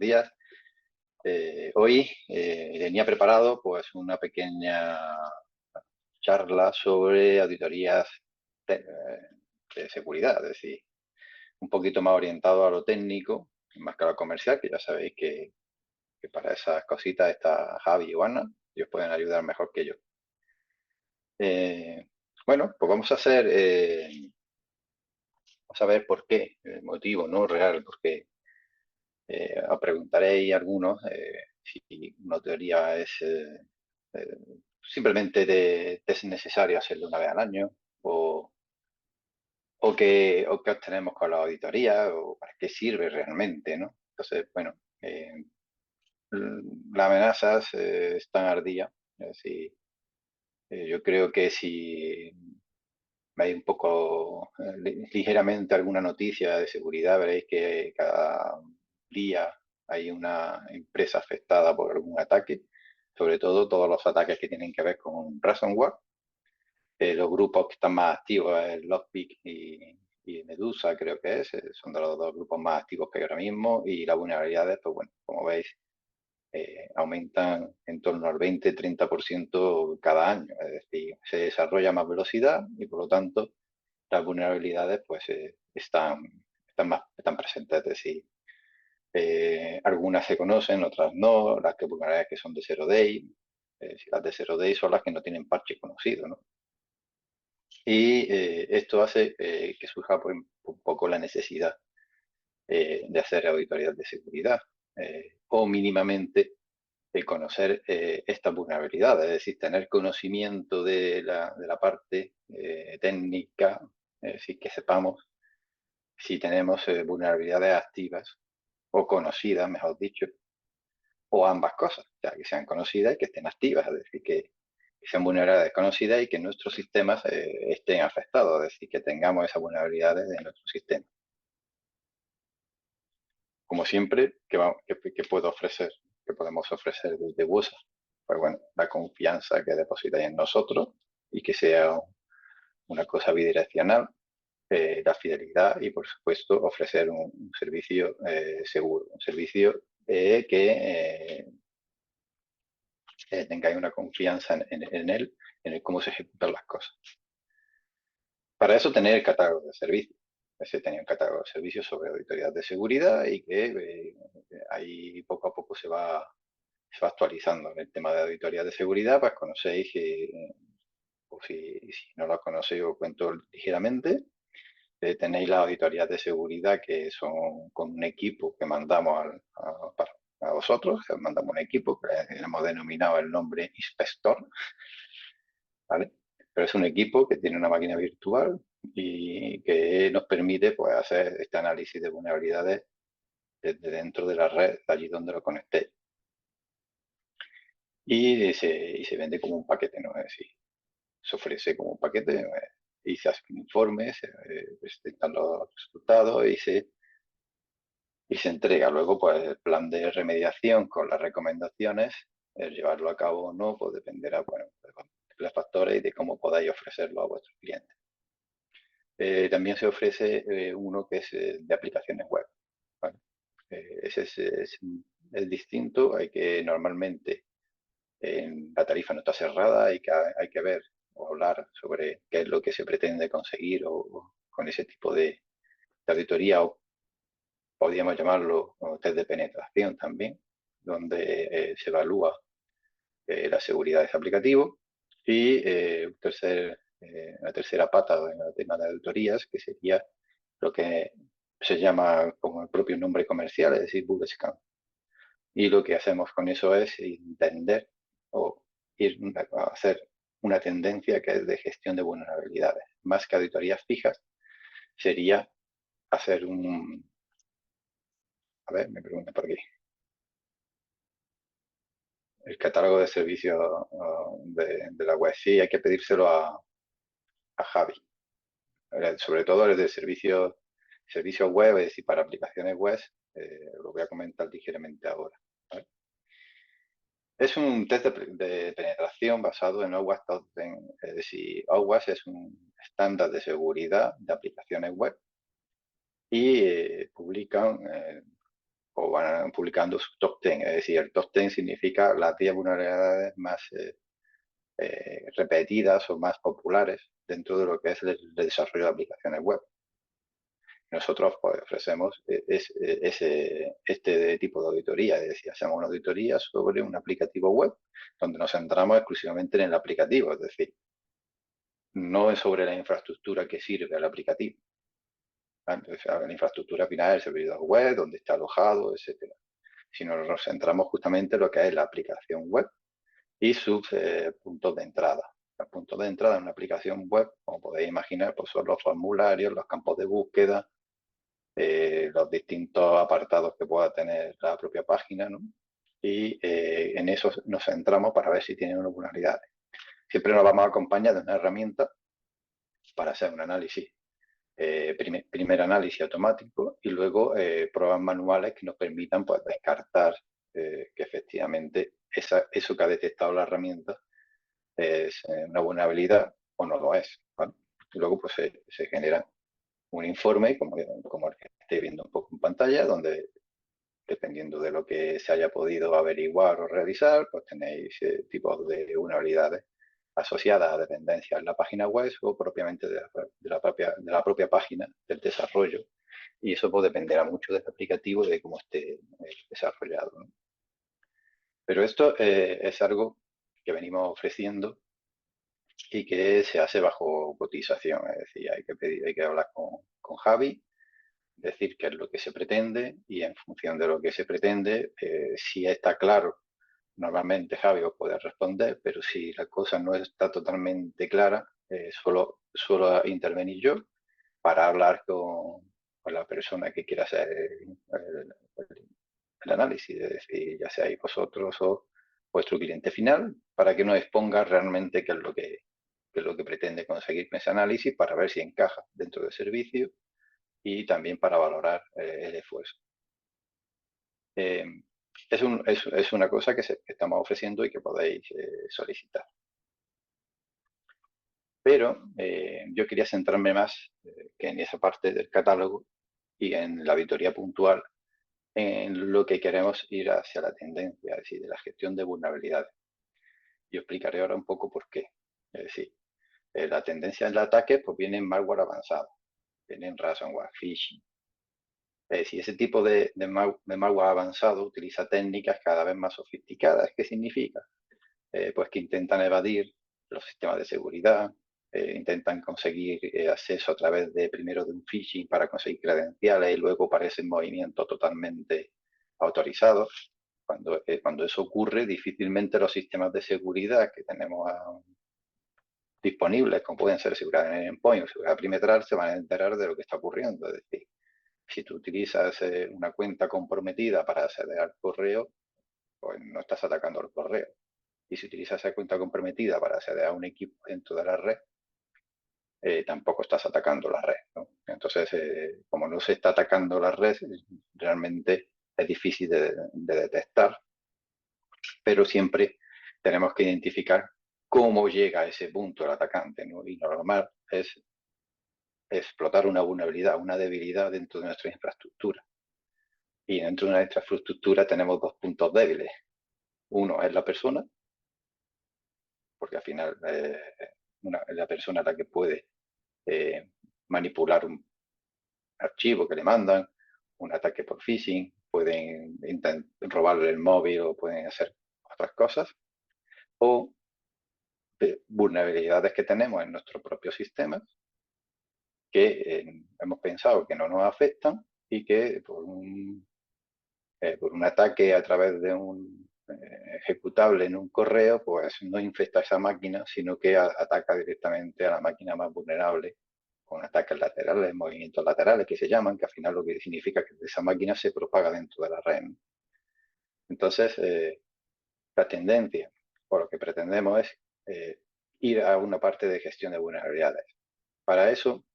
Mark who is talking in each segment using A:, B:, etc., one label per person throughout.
A: días. Hoy tenía preparado pues una pequeña charla sobre auditorías de, de seguridad, es decir, un poquito más orientado a lo técnico, más que a lo comercial, que ya sabéis que para esas cositas está Javi y Juana, ellos pueden ayudar mejor que yo. Eh, bueno, pues vamos a ver por qué, el motivo, ¿no? Real, por qué. Os preguntaréis algunos si una teoría eh, simplemente es necesario hacerlo una vez al año o, o qué obtenemos con la auditoría o para qué sirve realmente, ¿no? Entonces, bueno, las amenazas están ardillas. Es decir, yo creo que si veis un poco ligeramente alguna noticia de seguridad, veréis que cada día hay una empresa afectada por algún ataque, sobre todo todos los ataques que tienen que ver con ransomware. Los grupos que están más activos es Lockpick y Medusa, creo que son de los dos grupos más activos que hay ahora mismo, y las vulnerabilidades, pues bueno, como veis, aumentan en torno al 20-30% cada año. Es decir, se desarrolla más velocidad y por lo tanto las vulnerabilidades pues están presentes. Es decir, algunas se conocen, otras no, las vulnerabilidades que son de zero day, si las de zero day son las que no tienen parche conocido, ¿no? Y esto hace que surja pues, un poco la necesidad de hacer auditorías de seguridad o mínimamente de conocer estas vulnerabilidades, es decir, tener conocimiento de la parte técnica, es decir, que sepamos si tenemos vulnerabilidades activas o conocidas, mejor dicho, o ambas cosas, o sea, que sean conocidas y que estén activas, es decir, que sean vulnerabilidades conocidas y que nuestros sistemas estén afectados, es decir, que tengamos esas vulnerabilidades en nuestro sistema. Como siempre, ¿qué puedo ofrecer? ¿Qué podemos ofrecer desde WUSA? Pues bueno, la confianza que depositáis en nosotros y que sea una cosa bidireccional, la fidelidad y, por supuesto, ofrecer un servicio seguro, un servicio que tengáis una confianza en él, en el cómo se ejecutan las cosas. Para eso tener el catálogo de servicios. Ese tenía un catálogo de servicios sobre auditorías de seguridad y que ahí poco a poco se va actualizando. En el tema de auditorías de seguridad, pues conocéis que, o si no lo conocéis, os cuento ligeramente. Tenéis las auditorías de seguridad que son con un equipo que mandamos a vosotros, que mandamos un equipo que hemos denominado el nombre Inspector, ¿vale? Pero es un equipo que tiene una máquina virtual y que nos permite pues, hacer este análisis de vulnerabilidades desde dentro de la red, allí donde lo conectéis. Y se vende como un paquete, ¿no? Es decir, se ofrece como un paquete y se hace un informe, se presentan los resultados y se entrega. Luego, pues el plan de remediación con las recomendaciones, el llevarlo a cabo o no, pues dependerá, bueno, de los factores y de cómo podáis ofrecerlo a vuestros clientes. También se ofrece uno que es de aplicaciones web, ¿vale? Ese es distinto, hay que normalmente la tarifa no está cerrada, hay que ver o hablar sobre qué es lo que se pretende conseguir o con ese tipo de auditoría o podríamos llamarlo test de penetración también, donde se evalúa la seguridad de ese aplicativo. Y una tercera pata en el tema de auditorías, que sería lo que se llama como el propio nombre comercial, es decir, Bullet Scan. Y lo que hacemos con eso es entender o ir a hacer una tendencia que es de gestión de vulnerabilidades. Más que auditorías fijas, sería hacer a ver, me pregunta por aquí, el catálogo de servicios de la web. Sí, hay que pedírselo a Javi. Sobre todo el de servicios web, es decir, para aplicaciones web, lo voy a comentar ligeramente ahora, ¿vale? Es un test de penetración basado en OWASP Top 10, es decir, OWASP es un estándar de seguridad de aplicaciones web y publican o van publicando su top 10. Es decir, el top 10 significa las 10 vulnerabilidades más repetidas o más populares dentro de lo que es el desarrollo de aplicaciones web. Nosotros pues, ofrecemos este tipo de auditoría, es decir, hacemos una auditoría sobre un aplicativo web donde nos centramos exclusivamente en el aplicativo, es decir, no es sobre la infraestructura que sirve al aplicativo. Entonces, la infraestructura final del servidor web, donde está alojado, etcétera. Sino nos centramos justamente en lo que es la aplicación web y sus puntos de entrada. Los puntos de entrada en una aplicación web, como podéis imaginar, pues son los formularios, los campos de búsqueda, los distintos apartados que pueda tener la propia página, ¿no? Y en eso nos centramos para ver si tienen una vulnerabilidad. Siempre nos vamos a acompañar de una herramienta para hacer un análisis, primer análisis automático y luego pruebas manuales que nos permitan pues, descartar que efectivamente eso que ha detectado la herramienta es una vulnerabilidad o no lo es, ¿vale? Y luego pues se genera un informe como el que estáis viendo un poco en pantalla, donde dependiendo de lo que se haya podido averiguar o realizar, pues tenéis tipos de vulnerabilidades asociadas a dependencias en la página web o propiamente de la propia página del desarrollo. Y eso pues, dependerá mucho del aplicativo y de cómo esté desarrollado, ¿no? Pero esto es algo que venimos ofreciendo y que se hace bajo cotización. Es decir, hay que hablar con Javi, decir qué es lo que se pretende y en función de lo que se pretende, si está claro, normalmente Javi os puede responder, pero si la cosa no está totalmente clara, suelo intervenir yo para hablar con la persona que quiera hacer el análisis, es decir, ya seáis vosotros o vuestro cliente final, para que nos exponga realmente qué es lo que pretende conseguir con ese análisis para ver si encaja dentro del servicio y también para valorar el esfuerzo. Eh, es una cosa que estamos ofreciendo y que podéis solicitar. Pero yo quería centrarme más que en esa parte del catálogo y en la auditoría puntual en lo que queremos ir hacia la tendencia, es decir, de la gestión de vulnerabilidades. Yo explicaré ahora un poco por qué. Es decir, la tendencia del ataque pues viene en malware avanzado, viene en ransomware, phishing. Es decir, ese tipo de malware avanzado utiliza técnicas cada vez más sofisticadas. ¿Qué significa? Pues que intentan evadir los sistemas de seguridad, intentan conseguir acceso a través de primero de un phishing para conseguir credenciales y luego parecen movimientos totalmente autorizados. Cuando eso ocurre, difícilmente los sistemas de seguridad que tenemos disponibles, como pueden ser seguridad en endpoint o seguridad perimetral, se van a enterar de lo que está ocurriendo. Es decir, si tú utilizas una cuenta comprometida para acceder al correo, pues no estás atacando el correo. Y si utilizas esa cuenta comprometida para acceder a un equipo dentro de la red, tampoco estás atacando la red, ¿no? Entonces, como no se está atacando la red, realmente es difícil de detectar, pero siempre tenemos que identificar cómo llega a ese punto el atacante, ¿no? Y lo normal es explotar una vulnerabilidad, una debilidad dentro de nuestra infraestructura. Y dentro de nuestra infraestructura tenemos dos puntos débiles. Uno es la persona, porque al final es la persona la que puede manipular un archivo que le mandan, un ataque por phishing, pueden robarle el móvil o pueden hacer otras cosas, o vulnerabilidades que tenemos en nuestros propios sistemas que hemos pensado que no nos afectan y que por un ataque a través de un ejecutable en un correo, pues no infecta esa máquina, sino que ataca directamente a la máquina más vulnerable con ataques laterales, movimientos laterales que se llaman, que al final lo que significa que esa máquina se propaga dentro de la red. Entonces, la tendencia, o lo que pretendemos es ir a una parte de gestión de vulnerabilidades. Para eso,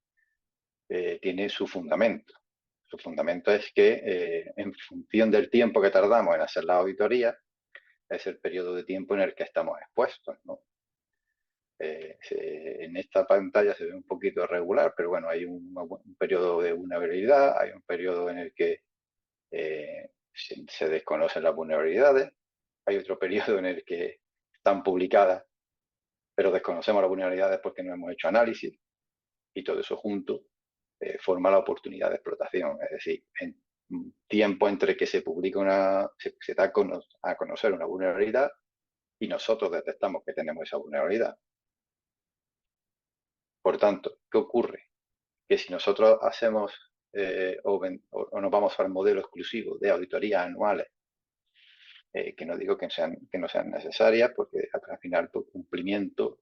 A: tiene su fundamento. Su fundamento es que en función del tiempo que tardamos en hacer la auditoría, es el periodo de tiempo en el que estamos expuestos, ¿no? En esta pantalla se ve un poquito irregular, pero bueno, hay un periodo de vulnerabilidad, hay un periodo en el que se desconocen las vulnerabilidades. Hay otro periodo en el que están publicadas, pero desconocemos las vulnerabilidades porque no hemos hecho análisis, y todo eso junto forma la oportunidad de explotación. Es decir, en tiempo entre que se publica se da a conocer una vulnerabilidad y nosotros detectamos que tenemos esa vulnerabilidad. Por tanto, ¿qué ocurre? Que si nosotros hacemos o nos vamos al modelo exclusivo de auditorías anuales, que no digo que no sean necesarias, porque al final, por cumplimiento,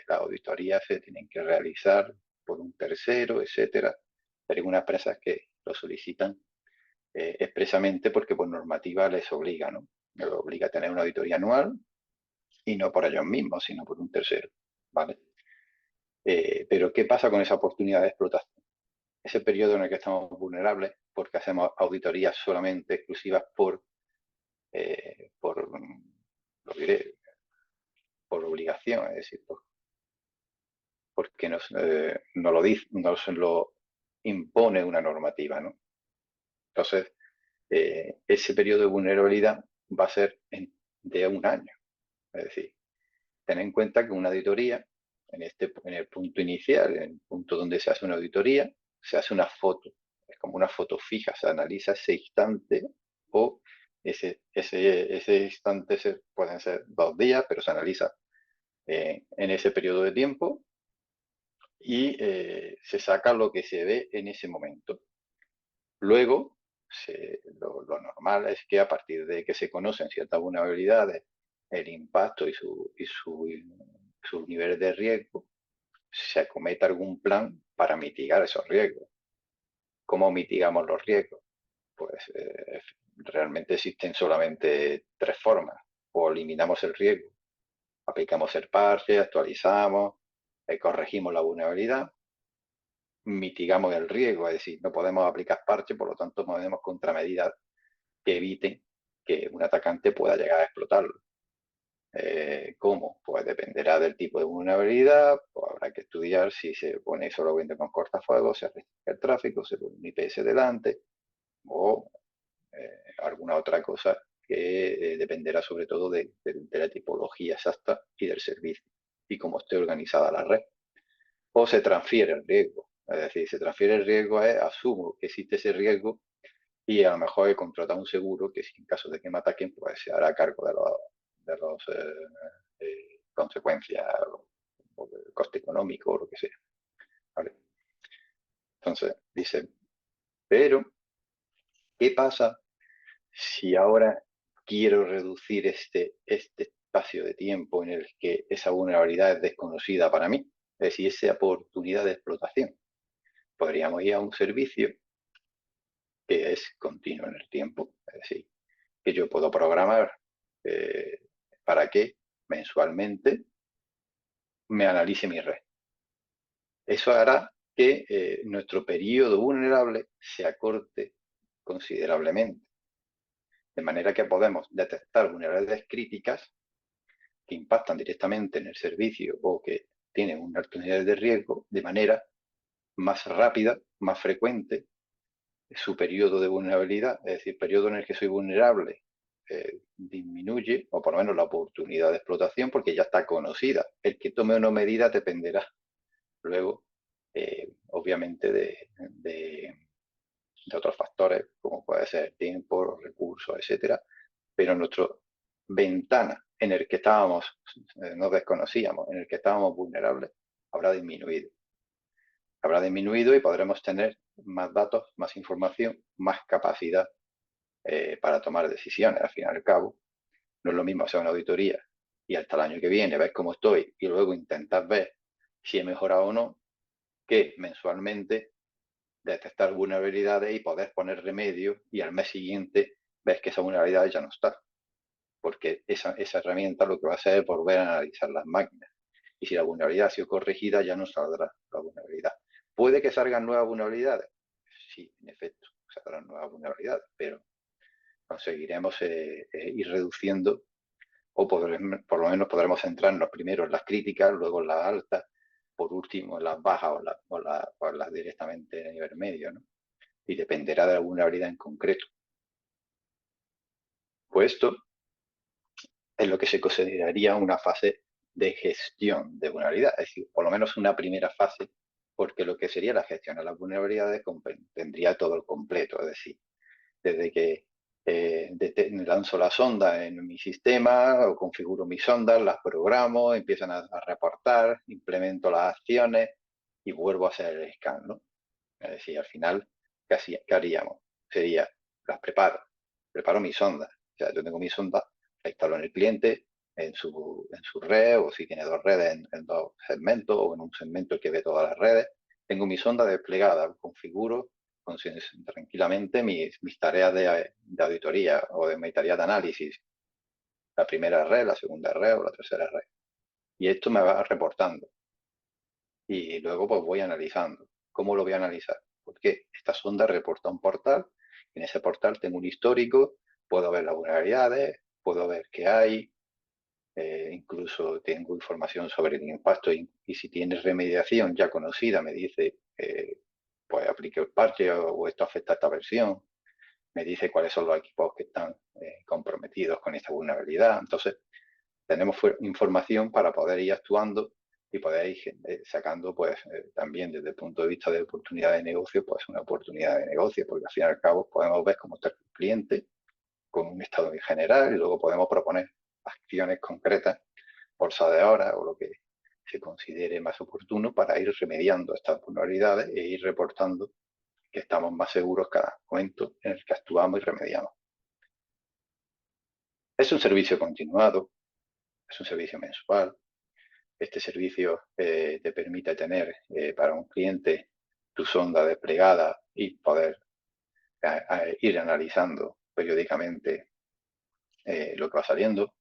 A: las auditorías se tienen que realizar por un tercero, etcétera. Hay algunas empresas que lo solicitan expresamente porque por normativa les obliga, ¿no? Les obliga a tener una auditoría anual y no por ellos mismos, sino por un tercero, ¿vale? Pero ¿qué pasa con esa oportunidad de explotación? Ese periodo en el que estamos vulnerables, porque hacemos auditorías solamente exclusivas lo diré, por obligación, es decir, porque nos lo impone una normativa, ¿no? Entonces, ese periodo de vulnerabilidad va a ser de un año. Es decir, ten en cuenta que una auditoría, en el punto inicial, en el punto donde se hace una auditoría, se hace una foto. Es como una foto fija, se analiza ese instante o ese instante pueden ser 2 días, pero se analiza en ese periodo de tiempo y se saca lo que se ve en ese momento. Luego, lo normal es que a partir de que se conocen ciertas vulnerabilidades, el impacto y sus niveles de riesgo, se acometa algún plan para mitigar esos riesgos. ¿Cómo mitigamos los riesgos? Pues realmente existen solamente 3 formas. O eliminamos el riesgo, aplicamos el parche, actualizamos, corregimos la vulnerabilidad, mitigamos el riesgo, es decir, no podemos aplicar parche, por lo tanto ponemos contramedidas que eviten que un atacante pueda llegar a explotarlo. ¿Cómo? Pues dependerá del tipo de vulnerabilidad, pues habrá que estudiar si se pone solamente con cortafuegos, se restringe el tráfico, se pone un IPS delante o alguna otra cosa que dependerá sobre todo de la tipología exacta y del servicio y cómo esté organizada la red. O se transfiere el riesgo, es decir, se transfiere el riesgo asumo que existe ese riesgo y a lo mejor he contratado un seguro que si en caso de que me ataquen, pues se hará cargo de los consecuencias o del coste económico o lo que sea. ¿Vale? Entonces, dice, pero, ¿qué pasa si ahora quiero reducir este espacio de tiempo en el que esa vulnerabilidad es desconocida para mí? Es decir, esa oportunidad de explotación. Podríamos ir a un servicio que es continuo en el tiempo, es decir, que yo puedo programar eh, para que mensualmente me analice mi red. Eso hará que nuestro periodo vulnerable se acorte considerablemente, de manera que podemos detectar vulnerabilidades críticas que impactan directamente en el servicio o que tienen un alto nivel de riesgo de manera más rápida, más frecuente. Su periodo de vulnerabilidad, es decir, periodo en el que soy vulnerable, disminuye, o por lo menos la oportunidad de explotación, porque ya está conocida. El que tome una medida dependerá luego, obviamente, de otros factores, como puede ser tiempo, recursos, etcétera, pero nuestra ventana en el que estábamos, no desconocíamos, en el que estábamos vulnerables, habrá disminuido. Habrá disminuido y podremos tener más datos, más información, más capacidad para tomar decisiones. Al fin y al cabo, no es lo mismo hacer una auditoría y hasta el año que viene ver cómo estoy y luego intentar ver si he mejorado o no, que mensualmente detectar vulnerabilidades y poder poner remedio y al mes siguiente ves que esa vulnerabilidad ya no está. Porque esa herramienta lo que va a hacer es volver a analizar las máquinas. Y si la vulnerabilidad ha sido corregida, ya no saldrá la vulnerabilidad. ¿Puede que salgan nuevas vulnerabilidades? Sí, en efecto, saldrán nuevas vulnerabilidades, pero conseguiremos ir reduciendo o por lo menos podremos centrarnos primero en las críticas, luego en las altas, por último en las bajas o las directamente a nivel medio, ¿no? Y dependerá de alguna habilidad en concreto. Pues esto es lo que se consideraría una fase de gestión de vulnerabilidad, es decir, por lo menos una primera fase, porque lo que sería la gestión de las vulnerabilidades tendría todo el completo, es decir, desde que lanzo la sonda en mi sistema o configuro mis sondas, las programo, empiezan a reportar, implemento las acciones y vuelvo a hacer el scan, ¿no? Es decir, al final, ¿qué haríamos? Sería, las preparo mi sonda. O sea, yo tengo mi sonda, la instalo en el cliente, en su red, o si tiene dos redes, en dos segmentos, o en un segmento que ve todas las redes. Tengo mi sonda desplegada, configuro tranquilamente mis tareas de auditoría o de mis tareas de análisis. La primera red, la segunda red o la tercera red. Y esto me va reportando. Y luego pues voy analizando. ¿Cómo lo voy a analizar? Porque esta sonda reporta un portal. En ese portal tengo un histórico, puedo ver las vulnerabilidades, puedo ver qué hay, incluso tengo información sobre el impacto y si tiene remediación ya conocida, me dice, pues aplique el parche o esto afecta a esta versión, me dice cuáles son los equipos que están comprometidos con esta vulnerabilidad. Entonces, tenemos información para poder ir actuando y poder ir sacando, pues, también desde el punto de vista de oportunidad de negocio, pues una oportunidad de negocio, porque al fin y al cabo podemos ver cómo está el cliente con un estado en general y luego podemos proponer acciones concretas, bolsa de horas o lo que se considere más oportuno para ir remediando estas vulnerabilidades e ir reportando que estamos más seguros cada momento en el que actuamos y remediamos. Es un servicio continuado, es un servicio mensual. Este servicio te permite tener para un cliente tu sonda desplegada y poder ir analizando periódicamente lo que va saliendo.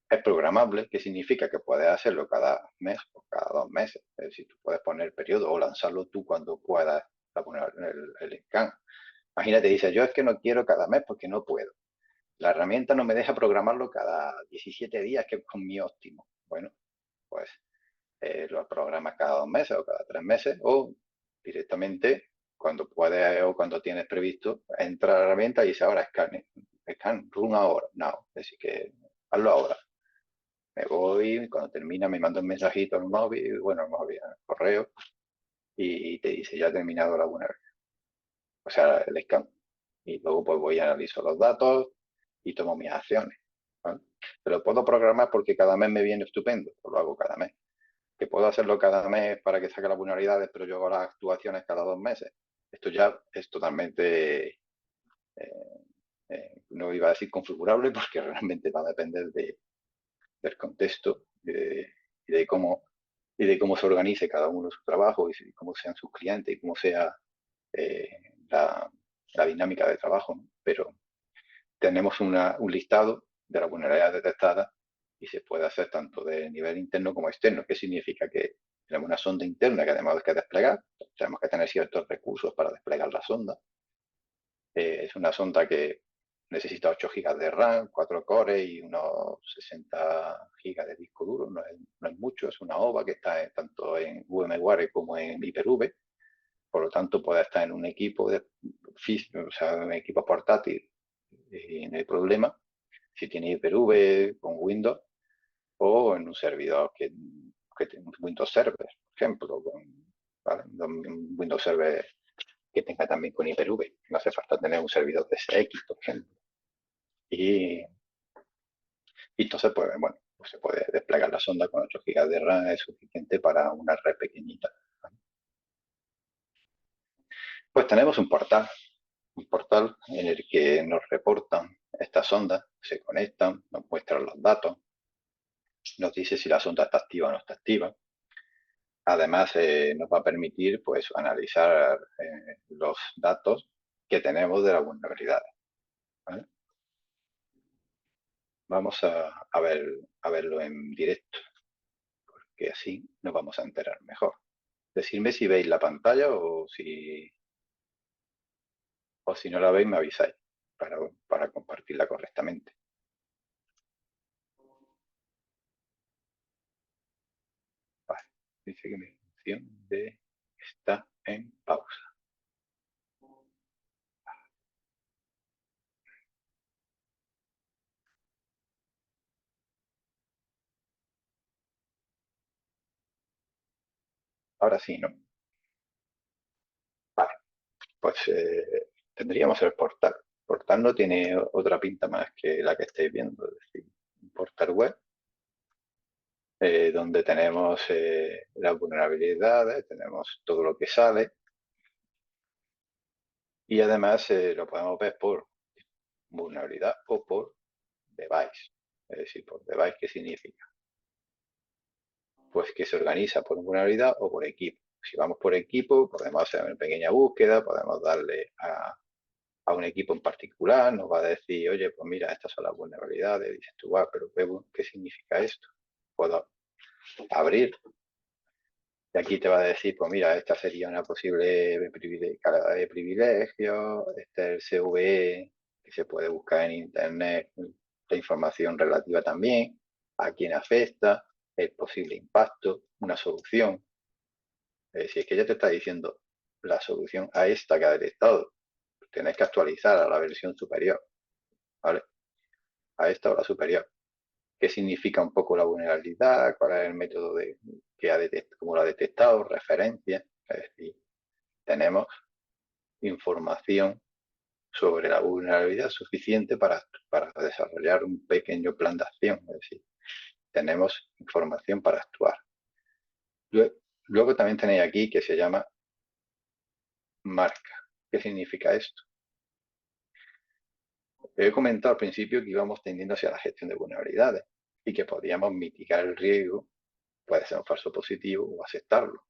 A: Es programable, que significa que puedes hacerlo cada mes o cada 2 meses. Es decir, tú puedes poner periodo o lanzarlo tú cuando puedas poner el scan. Imagínate, dices, yo es que no quiero cada mes porque no puedo. La herramienta no me deja programarlo cada 17 días, que es con mi óptimo. Bueno, pues lo programas cada 2 meses o cada 3 meses o directamente cuando puedes o cuando tienes previsto, entra a la herramienta y dice ahora scan, run ahora, now. Es decir, que hazlo ahora. Me voy, cuando termina me manda un mensajito al móvil, bueno, al móvil, al correo, y te dice ya ha terminado la vulnerabilidad. O sea, el scan. Y luego pues voy a analizar los datos y tomo mis acciones. ¿Vale? Pero puedo programar porque cada mes me viene estupendo, pues lo hago cada mes. Que puedo hacerlo cada mes para que saque las vulnerabilidades, pero yo hago las actuaciones cada 2 meses. Esto ya es totalmente, no iba a decir configurable, porque realmente va a depender del contexto y de cómo se organice cada uno su trabajo y cómo sean sus clientes y cómo sea eh, la, la, dinámica de trabajo, ¿no? Pero tenemos un listado de las vulnerabilidades detectadas y se puede hacer tanto de nivel interno como externo. ¿Qué significa? Que tenemos una sonda interna que además hay que desplegar, tenemos que tener ciertos recursos para desplegar la sonda. Es una sonda que necesita 8 GB de RAM, 4 cores y unos 60 GB de disco duro. No es mucho, es una OVA que está tanto en VMware como en Hyper-V. Por lo tanto, puede estar en un equipo físico, o sea, un equipo portátil y no hay problema. Si tiene Hyper-V con Windows o en un servidor que tenga Windows Server, por ejemplo, ¿vale? Un Windows Server que tenga también con Hyper-V. No hace falta tener un servidor de SX, por ejemplo. Y, y entonces, pues bueno, pues se puede desplegar la sonda con 8 GB de RAM, es suficiente para una red pequeñita. ¿Vale? Pues tenemos un portal en el que nos reportan estas sondas, se conectan, nos muestran los datos, nos dice si la sonda está activa o no está activa. Además, nos va a permitir pues, analizar los datos que tenemos de las vulnerabilidades. ¿Vale? Vamos a verlo en directo, que así nos vamos a enterar mejor. Decidme si veis la pantalla o si no la veis me avisáis para compartirla correctamente. Vale. Dice que mi función está en pausa. Ahora sí, ¿no? Vale, pues tendríamos el portal. El portal no tiene otra pinta más que la que estáis viendo, es decir, un portal web donde tenemos las vulnerabilidades, tenemos todo lo que sale y además lo podemos ver por vulnerabilidad o por device. Es decir, por device, ¿qué significa? Pues que se organiza por vulnerabilidad o por equipo. Si vamos por equipo, podemos hacer una pequeña búsqueda, podemos darle a un equipo en particular, nos va a decir, oye, pues mira, estas son las vulnerabilidades, dices tú, pero ¿qué significa esto? Puedo abrir y aquí te va a decir, pues mira, esta sería una posible carga de privilegio, este es el CVE que se puede buscar en internet, la información relativa también, a quién afecta, el posible impacto, una solución. Es decir, es que ya te está diciendo la solución a esta que ha detectado. Tienes que actualizar a la versión superior, ¿vale? A esta o la superior. ¿Qué significa un poco la vulnerabilidad? ¿Cuál es el método que ha detectado, cómo lo ha detectado? Referencias. Es decir, tenemos información sobre la vulnerabilidad suficiente para desarrollar un pequeño plan de acción. Es decir, tenemos información para actuar. Luego también tenéis aquí que se llama marca. ¿Qué significa esto? He comentado al principio que íbamos tendiendo hacia la gestión de vulnerabilidades y que podíamos mitigar el riesgo, puede ser un falso positivo o aceptarlo.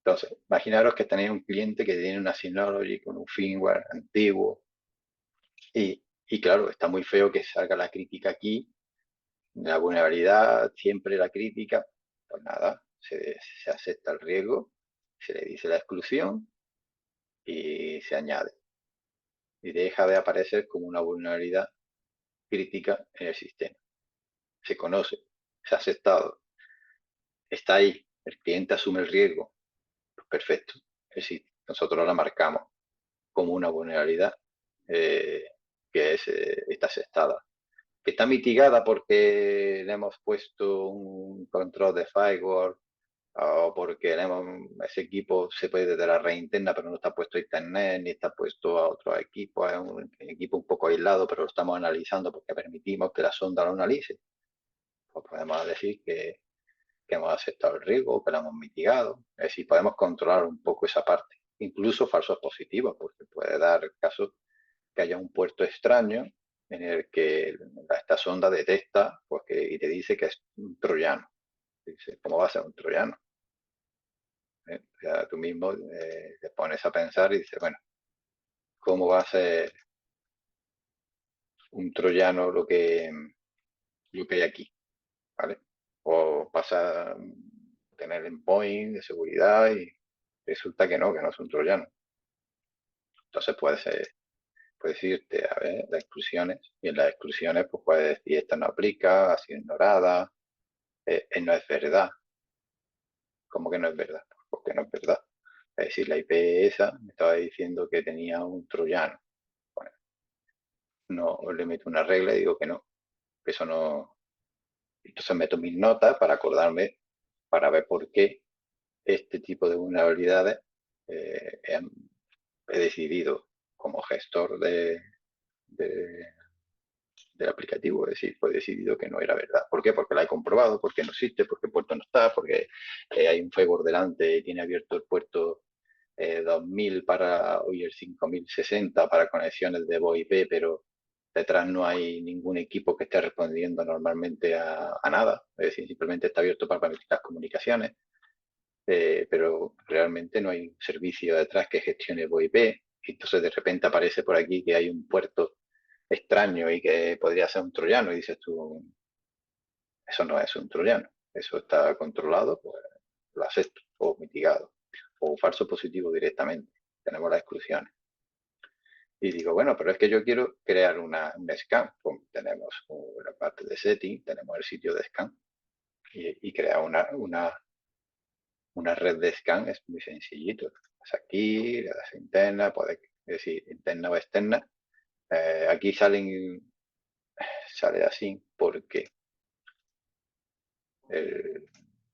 A: Entonces, imaginaros que tenéis un cliente que tiene una Synology con un firmware antiguo y claro, está muy feo que salga la crítica aquí, la vulnerabilidad, siempre la crítica, pues nada, se acepta el riesgo, se le dice la exclusión y se añade. Y deja de aparecer como una vulnerabilidad crítica en el sistema. Se conoce, se ha aceptado, está ahí, el cliente asume el riesgo, pues perfecto, existe. Nosotros la marcamos como una vulnerabilidad eh, que está aceptada. Que está mitigada porque le hemos puesto un control de firewall o porque ese equipo se puede desde la red interna, pero no está puesto a internet ni está puesto a otro equipo. Es un equipo un poco aislado, pero lo estamos analizando porque permitimos que la sonda lo analice. Pues podemos decir que hemos aceptado el riesgo, que lo hemos mitigado. Es decir, podemos controlar un poco esa parte. Incluso falsos positivos, porque puede dar caso que haya un puerto extraño en el que esta sonda detecta y te dice que es un troyano. Dice, ¿cómo va a ser un troyano? O sea, tú mismo te pones a pensar y dices, bueno, ¿cómo va a ser un troyano lo que hay aquí? ¿Vale? O pasa a tener endpoint de seguridad y resulta que no es un troyano. Entonces puedes irte a ver las exclusiones y en las exclusiones pues puedes decir esta no aplica, ha sido ignorada, no es verdad. ¿Cómo que no es verdad? Porque no es verdad. Es decir, la IP esa me estaba diciendo que tenía un troyano. Bueno, no le meto una regla y digo que eso no. Entonces meto mis notas para acordarme, para ver por qué este tipo de vulnerabilidades he decidido como gestor de del aplicativo, es decir, fue decidido que no era verdad. ¿Por qué? Porque la he comprobado, porque no existe, porque el puerto no está, porque hay un firewall delante y tiene abierto el puerto 2000 hoy el 5060 para conexiones de voz IP, pero detrás no hay ningún equipo que esté respondiendo normalmente a nada, es decir, simplemente está abierto para las comunicaciones, pero realmente no hay un servicio detrás que gestione voz IP, y entonces de repente aparece por aquí que hay un puerto extraño y que podría ser un troyano, y dices tú, eso no es un troyano, eso está controlado, pues lo acepto, o mitigado, o falso positivo directamente, tenemos las exclusiones. Y digo, bueno, pero es que yo quiero crear un scan, pues tenemos la parte de setting, tenemos el sitio de scan, y crear una red de scan es muy sencillito. Vas aquí, le das interna, puedes decir interna o externa. Aquí sale así porque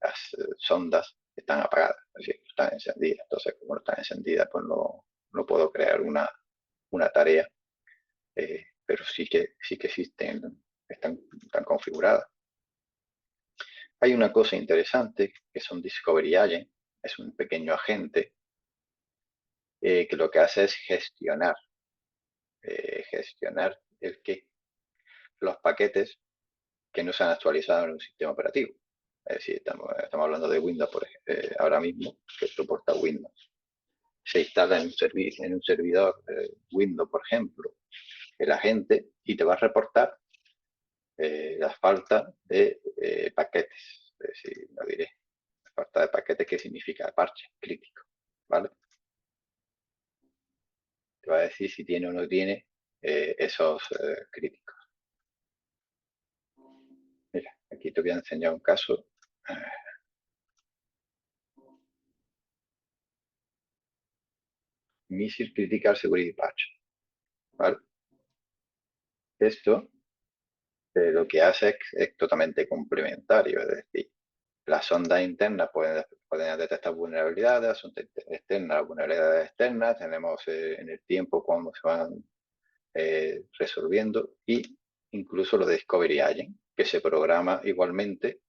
A: las sondas están apagadas, es decir, están encendidas. Entonces, como no están encendidas, pues no puedo crear una tarea, pero sí que existen, están configuradas. Hay una cosa interesante que son Discovery Agent, es un pequeño agente que lo que hace es gestionar los paquetes que no se han actualizado en un sistema operativo. Es decir, estamos hablando de Windows ahora mismo, que soporta Windows. Se instala en un servidor Windows, por ejemplo, el agente y te va a reportar la falta de paquetes. Es decir, lo diré. La falta de paquetes, que significa parche crítico, ¿vale? Te va a decir si tiene o no tiene esos críticos. Mira, aquí te voy a enseñar un caso. Missile Critical Security Patch, ¿vale? Esto lo que hace es totalmente complementario, es decir, las ondas internas pueden detectar vulnerabilidades, las ondas externas, vulnerabilidades externas, tenemos en el tiempo cuando se van resolviendo, y incluso lo de Discovery Agent, que se programa igualmente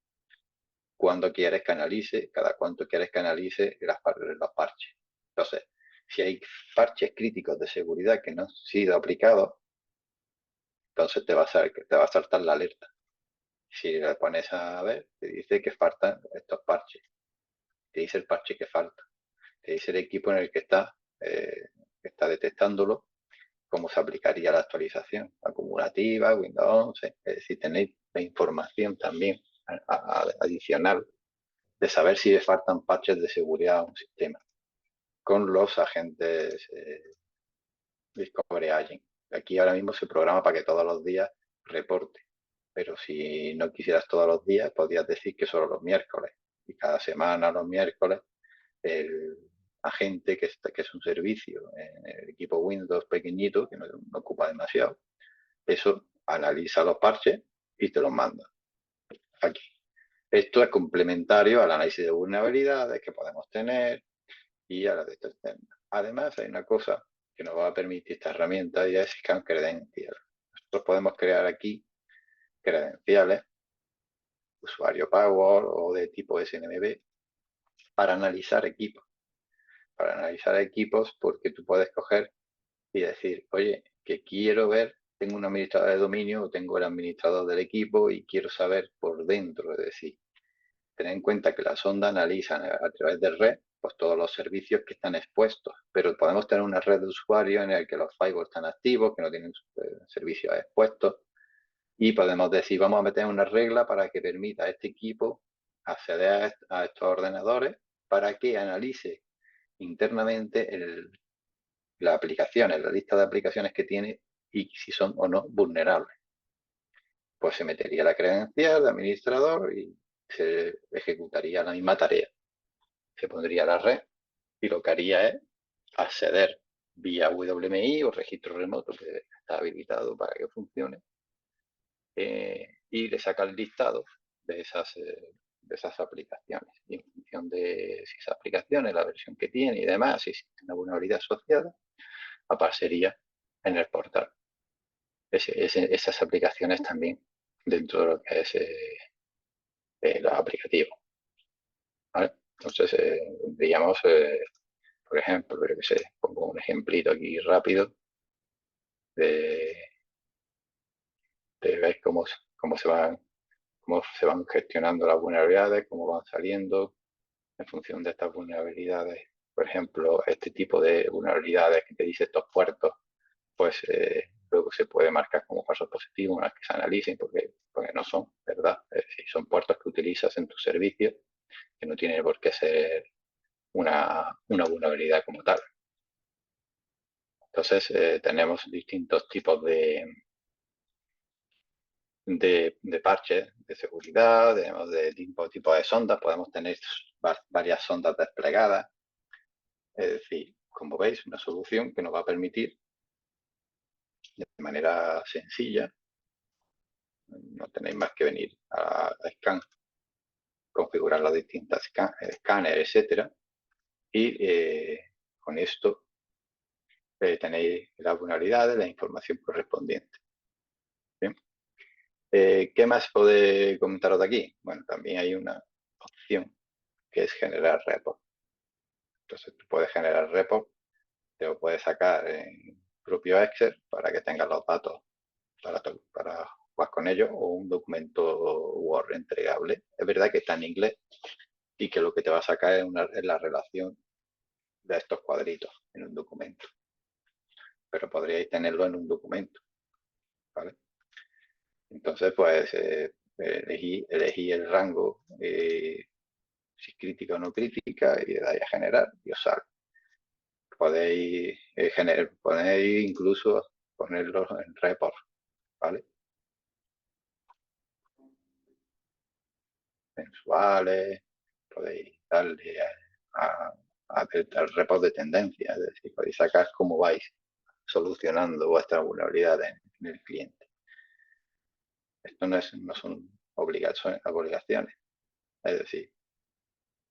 A: cuando quieres que analice, cada cuánto quieres que analice los parches. Entonces, si hay parches críticos de seguridad que no han sido aplicados, entonces te va a saltar la alerta. Si le pones a ver, te dice que faltan estos parches, te dice el parche que falta, te dice el equipo en el que está detectándolo, cómo se aplicaría la actualización acumulativa, Windows 11, es decir, tenéis la información también adicional de saber si le faltan parches de seguridad a un sistema con los agentes Discovery Agent. Aquí ahora mismo se programa para que todos los días reporte, pero si no quisieras todos los días, podrías decir que solo los miércoles. Y cada semana, los miércoles, el agente, que es un servicio en el equipo Windows pequeñito, que no ocupa demasiado, eso analiza los parches y te los manda aquí. Esto es complementario al análisis de vulnerabilidades que podemos tener y a la de externa. Además, hay una cosa que nos va a permitir esta herramienta, y es Scan Credentials. Nosotros podemos crear aquí credenciales, usuario Power o de tipo SNMP, para analizar equipos. Para analizar equipos, porque tú puedes coger y decir, oye, que quiero ver, tengo un administrador de dominio o tengo el administrador del equipo y quiero saber por dentro, es decir, tener en cuenta que las ondas analizan a través de red pues todos los servicios que están expuestos, pero podemos tener una red de usuarios en el que los firewalls están activos, que no tienen servicios expuestos, y podemos decir, vamos a meter una regla para que permita a este equipo acceder a estos ordenadores para que analice internamente las aplicaciones, la lista de aplicaciones que tiene y si son o no vulnerables. Pues se metería la credencial de administrador y se ejecutaría la misma tarea. Se pondría la red y lo que haría es acceder vía WMI o registro remoto, que está habilitado para que funcione, y le saca el listado de esas aplicaciones. Y en función de si esa aplicación es la versión que tiene y demás, si existe una vulnerabilidad asociada, aparecería en el portal. Esas aplicaciones también dentro de lo que es los aplicativos, ¿vale? Entonces, digamos, por ejemplo, creo que pongo un ejemplito aquí rápido de, de ver cómo se van gestionando las vulnerabilidades, cómo van saliendo en función de estas vulnerabilidades. Por ejemplo, este tipo de vulnerabilidades que te dice estos puertos, pues luego se puede marcar como falsos positivos una vez que se analicen, porque no son, ¿verdad? Si son puertos que utilizas en tu servicio, que no tiene por qué ser una vulnerabilidad como tal. Entonces, tenemos distintos tipos de parches de seguridad, de tipo de sondas, podemos tener varias sondas desplegadas. Es decir, como veis, una solución que nos va a permitir de manera sencilla, no tenéis más que venir a Scan configurar las distintas escáneres, etcétera. Y con esto tenéis las vulnerabilidades, la información correspondiente. ¿Bien? ¿Qué más podéis comentaros de aquí? Bueno, también hay una opción que es generar report. Entonces, tú puedes generar report, te lo puedes sacar en propio Excel para que tengas los datos para jugar con ellos, o un documento Word entregable. Es verdad que está en inglés y que lo que te va a sacar es la relación de estos cuadritos en un documento, pero podríais tenerlo en un documento, ¿vale? Entonces, pues elegí el rango, si es crítica o no crítica, y le dais a generar y os sale. Podéis incluso ponerlos en report, ¿vale? Mensuales, podéis darle al report de tendencia, es decir, podéis sacar cómo vais solucionando vuestras vulnerabilidades en el cliente. Esto no son obligaciones, es decir,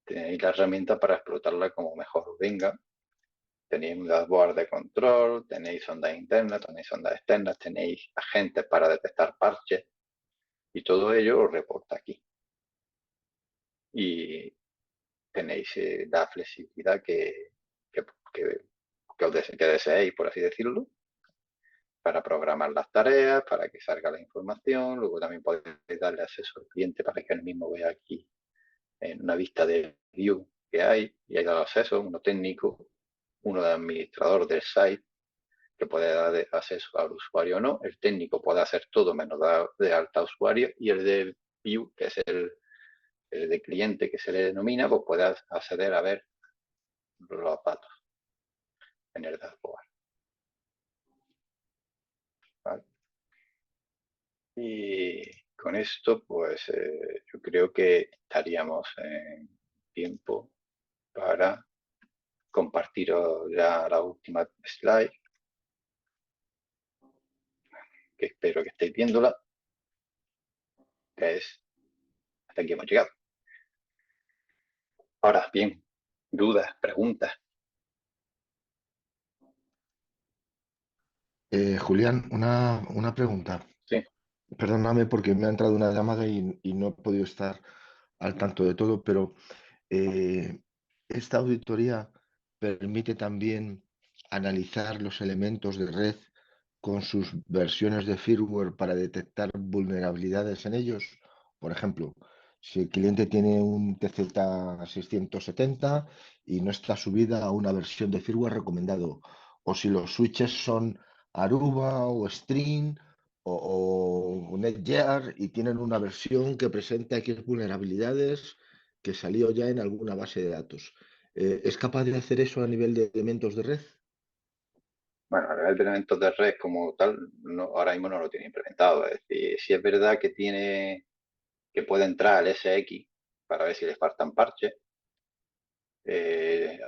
A: tenéis la herramienta para explotarla como mejor os venga. Tenéis un dashboard de control, tenéis ondas internas, tenéis ondas externas, tenéis agentes para detectar parches, y todo ello os reporta aquí. Y tenéis la flexibilidad que deseéis, por así decirlo, para programar las tareas, para que salga la información. Luego también podéis darle acceso al cliente para que él mismo vea aquí en una vista de view que hay, y hay dos accesos, uno técnico, uno de administrador del site, que puede dar acceso al usuario o no. El técnico puede hacer todo menos dar de alta a usuario, y el de view, que es el de cliente que se le denomina, pues puede acceder a ver los datos en el dashboard, ¿vale? Y con esto, pues yo creo que estaríamos en tiempo para compartiros ya la última slide, que espero que estéis viéndola, que es hasta aquí hemos llegado. Ahora bien, dudas, preguntas.
B: Julián, una pregunta.
A: Sí,
B: Perdóname porque me ha entrado una llamada y no he podido estar al tanto de todo, pero eh, esta auditoría permite también analizar los elementos de red con sus versiones de firmware para detectar vulnerabilidades en ellos. Por ejemplo, si el cliente tiene un TZ670 y no está subida a una versión de firmware recomendado, o si los switches son Aruba o String o Netgear y tienen una versión que presenta X vulnerabilidades que salió ya en alguna base de datos. ¿Es capaz de hacer eso a nivel de elementos de red?
A: bueno, a nivel de elementos de red como tal, ahora mismo no lo tiene implementado. Es decir, si es verdad que puede entrar al SX para ver si le faltan parches, eh,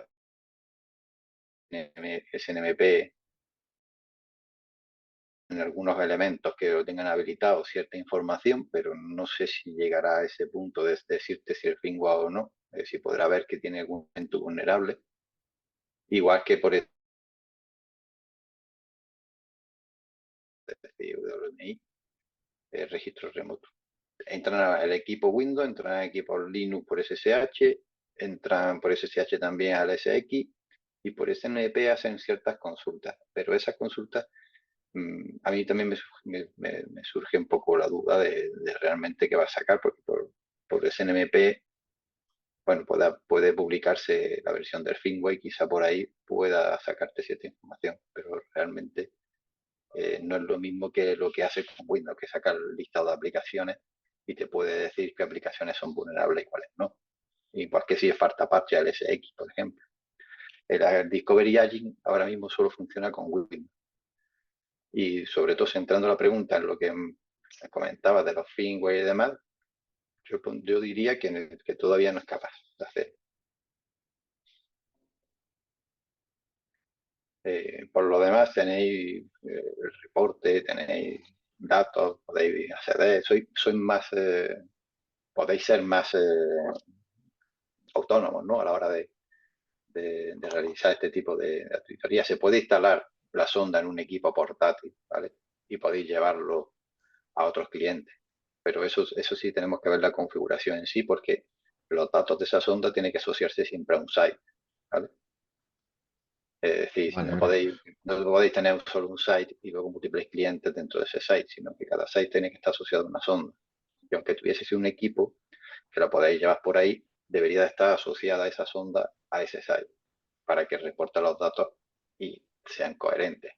A: SNMP, en algunos elementos que lo tengan habilitado cierta información, pero no sé si llegará a ese punto de decirte si el firmware o no, si podrá ver que tiene algún elemento vulnerable, igual que por el WMI, el registro remoto. Entran al equipo Windows, entran al equipo Linux por SSH, entran por SSH también al SX, y por SNMP hacen ciertas consultas, pero esas consultas a mí también me surge un poco la duda de realmente qué va a sacar, porque por SNMP, bueno, puede publicarse la versión del firmware y quizá por ahí pueda sacarte cierta información, pero realmente no es lo mismo que lo que hace con Windows, que saca el listado de aplicaciones y te puede decir qué aplicaciones son vulnerables y cuáles no. Igual que si es falta parche al SX, por ejemplo. El Discovery Agent ahora mismo solo funciona con Windows. Y sobre todo centrando la pregunta en lo que comentaba de los firmware y demás, yo diría que todavía no es capaz de hacer. Por lo demás tenéis el reporte, tenéis datos, podéis acceder. Soy más podéis ser más autónomos, ¿no? A la hora de realizar este tipo de auditoría. Se puede instalar la sonda en un equipo portátil, ¿vale? Y podéis llevarlo a otros clientes. Pero eso sí tenemos que ver la configuración en sí, porque los datos de esa sonda tienen que asociarse siempre a un site, ¿vale? Es decir,
B: Vale,
A: no podéis tener solo un site y luego múltiples clientes dentro de ese site, sino que cada site tiene que estar asociado a una sonda. Y aunque tuviese un equipo que lo podéis llevar por ahí, debería de estar asociada esa sonda a ese site para que reporte los datos y sean coherentes.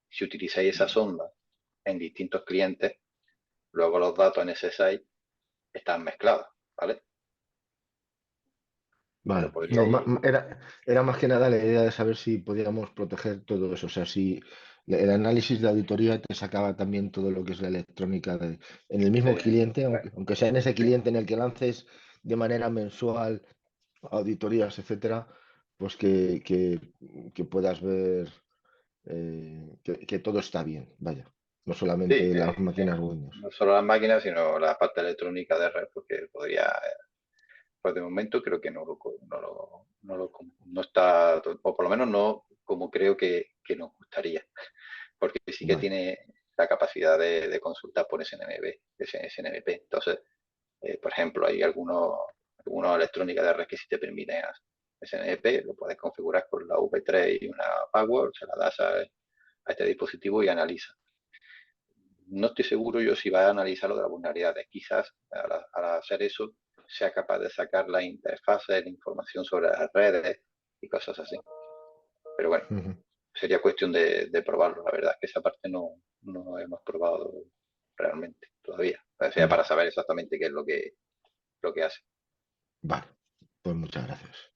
A: Si utilizáis esa sonda en distintos clientes, luego los datos en ese site están mezclados, ¿vale? Pero
B: vale. No,
A: podríais...
B: era más que nada la idea de saber si podíamos proteger todo eso. O sea, si el análisis de auditoría te sacaba también todo lo que es la electrónica en el mismo cliente, aunque sea en ese
A: sí,
B: cliente en el que lances de manera mensual auditorías, etcétera, pues que puedas ver que todo está bien, vaya. No
A: sí,
B: solamente las máquinas Windows.
A: no solo las máquinas, sino la parte electrónica de red, porque podría, pues de momento creo que no está, o por lo menos no como creo que nos gustaría, porque sí que
B: Vale.
A: tiene la capacidad de consultar por SNMP, SNMP. Entonces, por ejemplo, hay algunos electrónicas de red que sí te permiten SNMP, lo puedes configurar con la V3 y una password, se la das a este dispositivo y analiza. No estoy seguro yo si va a analizar lo de las vulnerabilidades. Quizás al hacer eso sea capaz de sacar la interfaces, la información sobre las redes y cosas así. Pero bueno,
B: Ujú.
A: sería cuestión de probarlo. La verdad es que esa parte no hemos probado realmente todavía. O sea, para saber exactamente qué es lo que hace.
B: Vale, pues muchas gracias.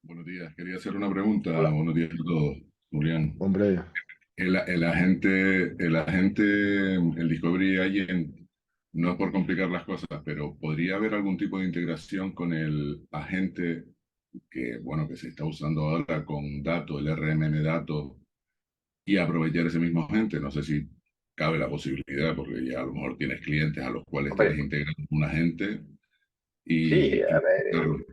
C: Buenos días, quería hacer una pregunta.
A: Hola.
C: Buenos días a todos, Julián.
B: Hombre,
C: El Discovery Agent, no es por complicar las cosas, pero ¿podría haber algún tipo de integración con el agente que se está usando ahora con datos, el RMM datos, y aprovechar ese mismo agente? No sé si cabe la posibilidad, porque ya a lo mejor tienes clientes a los cuales
A: Hombre,
C: tienes integrado un agente
A: sí, a
C: y
A: ver,
C: usarlo.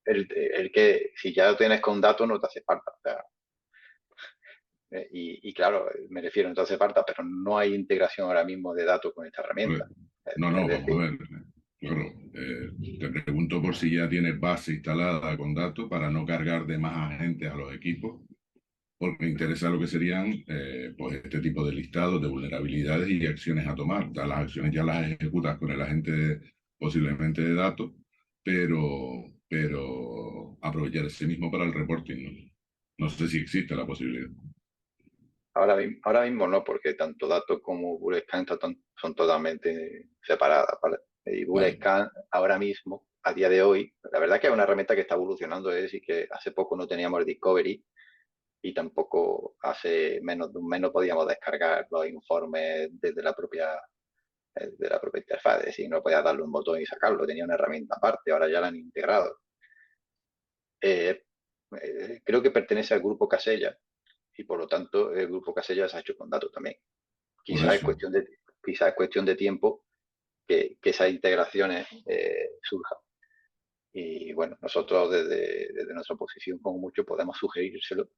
A: el que si ya lo tienes con datos no te hace falta. O sea, y claro, me refiero, no te hace falta, pero no hay integración ahora mismo de datos con esta
C: Pues,
A: herramienta.
C: no,
A: Es
C: no, vamos a
A: decir,
C: ver. Claro, te pregunto por si ya tienes base instalada con datos para no cargar de más agentes a los equipos, porque me interesa lo que serían pues este tipo de listados de vulnerabilidades y acciones a tomar. Las acciones ya las ejecutas con el agente posiblemente de datos, pero aprovechar ese mismo para el reporting. No, no sé si existe la posibilidad.
A: ahora mismo no, porque tanto datos como Bulletscan son totalmente separadas, ¿vale? Y
C: Vale,
A: Bulletscan ahora mismo, a día de hoy, la verdad que es una herramienta que está evolucionando, es decir, que hace poco no teníamos el Discovery y tampoco hace menos de un mes no podíamos descargar los informes de la propia interfaz, es decir, no podías darle un botón y sacarlo, tenía una herramienta aparte, ahora ya la han integrado. Eh, Creo que pertenece al grupo Casella y por lo tanto el grupo Casella se ha hecho con datos también.
C: por
A: Quizás es
C: eso.
A: cuestión quizás es cuestión de tiempo que esas integraciones surjan. Y bueno, nosotros desde nuestra posición, como mucho, podemos sugerírselo,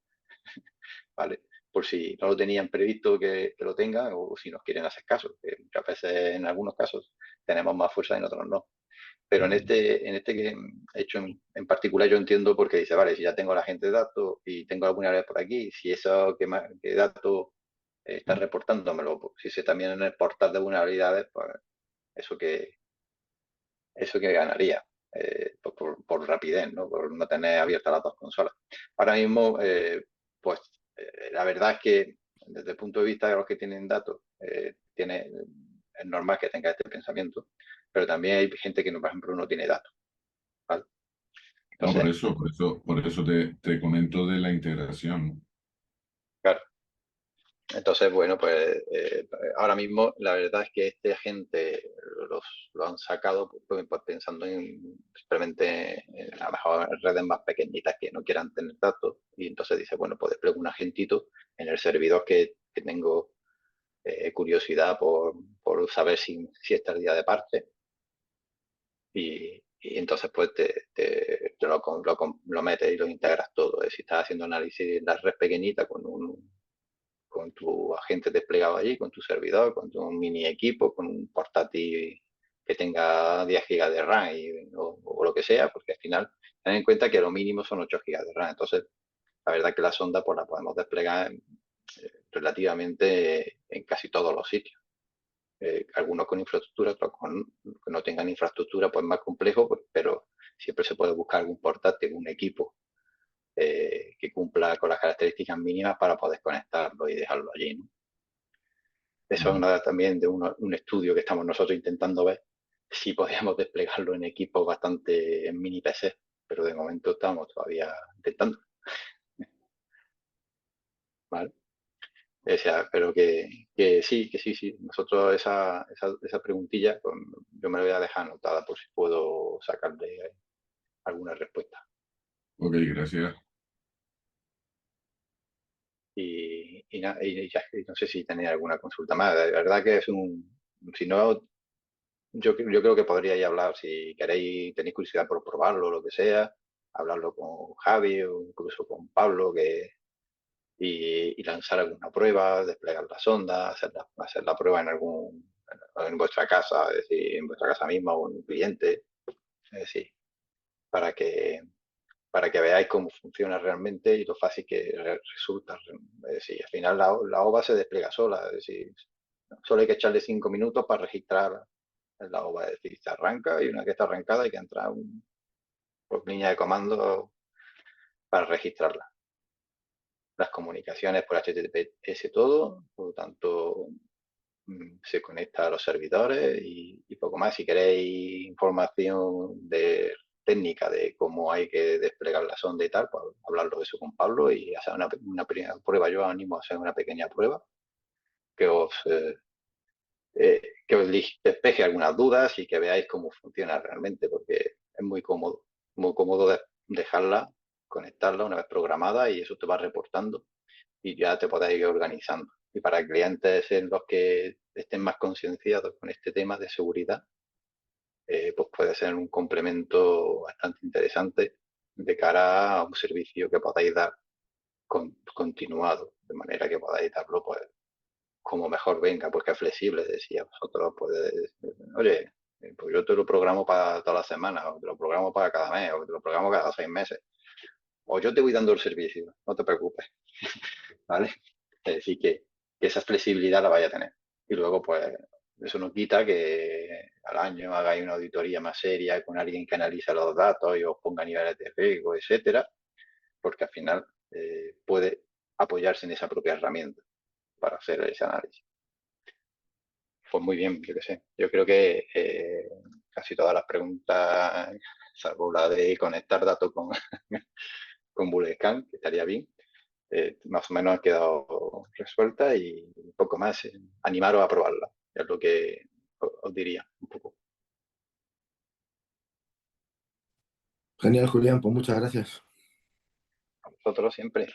A: ¿vale? Por si no lo tenían previsto que lo tengan o si nos quieren hacer caso, que muchas veces en algunos casos tenemos más fuerza y en otros no. Pero en este que hecho en particular yo entiendo porque dice, vale, si ya tengo la gente de datos y tengo alguna área por aquí, si eso que datos está reportándomelo, pues, si se también en el portal de vulnerabilidades, pues eso eso que ganaría por rapidez, ¿no? Por no tener abiertas las dos consolas. Ahora mismo, pues la verdad es que desde el punto de vista de los que tienen datos, es normal que tenga este pensamiento, pero también hay gente que, por ejemplo, no tiene datos, ¿vale?
C: No,
A: Entonces,
C: por eso te comento de la integración.
A: claro, entonces, bueno, pues ahora mismo la verdad es que este agente lo han sacado pues, pensando simplemente en a lo mejor redes más pequeñitas que no quieran tener datos y entonces dice, bueno, pues despliego un agentito en el servidor que tengo curiosidad por saber si está el día de parte y entonces pues lo metes y lo integras todo. Si estás haciendo análisis de la red pequeñita con tu agente desplegado allí, con tu servidor, con tu mini equipo, con un portátil que tenga 10 gigas de RAM o lo que sea, porque al final ten en cuenta que lo mínimo son 8 gigas de RAM. Entonces, la verdad que la sonda pues la podemos desplegar relativamente en casi todos los sitios. Algunos con infraestructura, otros que no tengan infraestructura, pues más complejo, pues, pero siempre se puede buscar algún portátil, un equipo que cumpla con las características mínimas para poder conectarlo y dejarlo allí, ¿no? Eso es también de un estudio que estamos nosotros intentando ver si podíamos desplegarlo en equipos bastante en mini PC, pero de momento estamos todavía intentando. ¿Vale? O sea, pero que sí. Nosotros esa preguntilla, pues, yo me la voy a dejar anotada por si puedo sacarle alguna respuesta.
C: Ok, gracias.
A: Y no sé si tenéis alguna consulta más. De verdad que si no, yo creo que podríais hablar, si queréis, tenéis curiosidad por probarlo, lo que sea, hablarlo con Javi o incluso con Pablo, y lanzar alguna prueba, desplegar la sonda, hacer la prueba en vuestra casa, es decir, en vuestra casa misma o en un cliente, es decir, para que, para que veáis cómo funciona realmente y lo fácil que resulta. Es decir, al final la OVA se despliega sola, es decir, solo hay que echarle 5 minutos para registrar la OVA, es decir, se arranca y una vez que está arrancada hay que entrar por línea de comando para registrarla. Las comunicaciones por HTTPS todo, por lo tanto se conecta a los servidores y poco más. Si queréis información técnica de cómo hay que desplegar la sonda y tal, pues hablarlo de eso con Pablo y hacer una pequeña prueba. Yo os animo a hacer una pequeña prueba que os despeje algunas dudas y que veáis cómo funciona realmente, porque es muy cómodo dejarla, conectarla una vez programada y eso te va reportando y ya te podéis ir organizando. Y para clientes en los que estén más concienciados con este tema de seguridad, pues puede ser un complemento bastante interesante de cara a un servicio que podáis dar continuado, de manera que podáis darlo pues como mejor venga, porque es flexible, decía vosotros, podéis, oye, pues yo te lo programo para todas las semanas, o te lo programo para cada mes, o te lo programo cada 6 meses, o yo te voy dando el servicio, no te preocupes, ¿vale? Es decir, que esa flexibilidad la vaya a tener. Y luego, pues, eso no quita que al año hagáis una auditoría más seria con alguien que analiza los datos y os ponga niveles de riesgo, etcétera, porque al final puede apoyarse en esa propia herramienta para hacer ese análisis. Pues muy bien, yo qué sé. Yo creo que casi todas las preguntas, salvo la de conectar datos con, con Bulletscan, que estaría bien, más o menos han quedado resueltas y poco más. Animaros a probarla, es lo que os diría un poco.
B: Genial, Julián, pues muchas gracias.
A: A vosotros siempre.